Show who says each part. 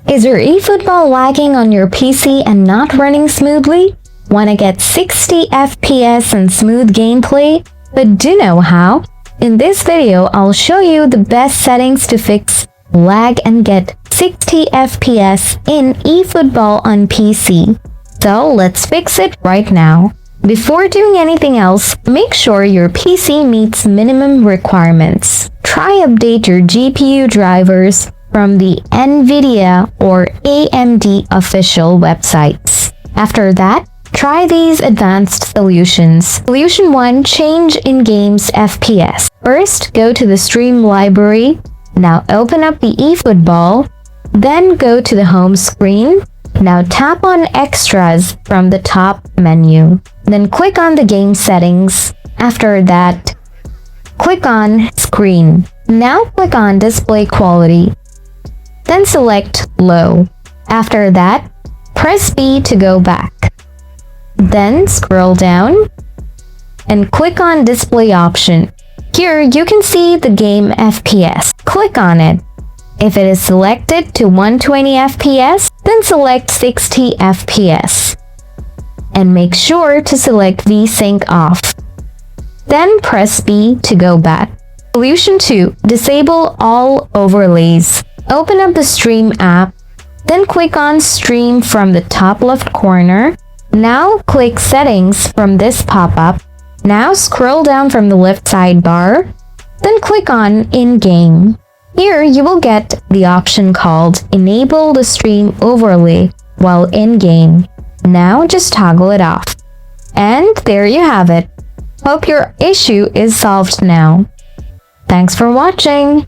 Speaker 1: Is your eFootball lagging on your PC and not running smoothly? Wanna get 60 FPS and smooth gameplay, but don't know how? In this video, I'll show you the best settings to fix lag and get 60 FPS in eFootball on PC. So let's fix it right now. Before doing anything else, make sure your PC meets minimum requirements. Try update your GPU drivers from the NVIDIA or AMD official websites. After that, try these advanced solutions. Solution 1. Change in-game's FPS. First, go to the stream library. Now open up the eFootball. Then go to the home screen. Now tap on Extras from the top menu. Then click on the game settings. After that, click on Screen. Now click on Display Quality. Then select Low. After that, press B to go back. Then scroll down and click on Display option. Here you can see the game FPS. Click on it. If it is selected to 120 FPS, then select 60 FPS. And make sure to select VSync off. Then press B to go back. Solution 2. Disable all overlays. Open up the Stream app. Then click on Stream from the top left corner. Now click Settings from this pop-up. Now scroll down from the left sidebar. Then click on In-Game. Here you will get the option called Enable the Stream Overlay while in-game. Now just toggle it off. And there you have it. Hope your issue is solved now. Thanks for watching.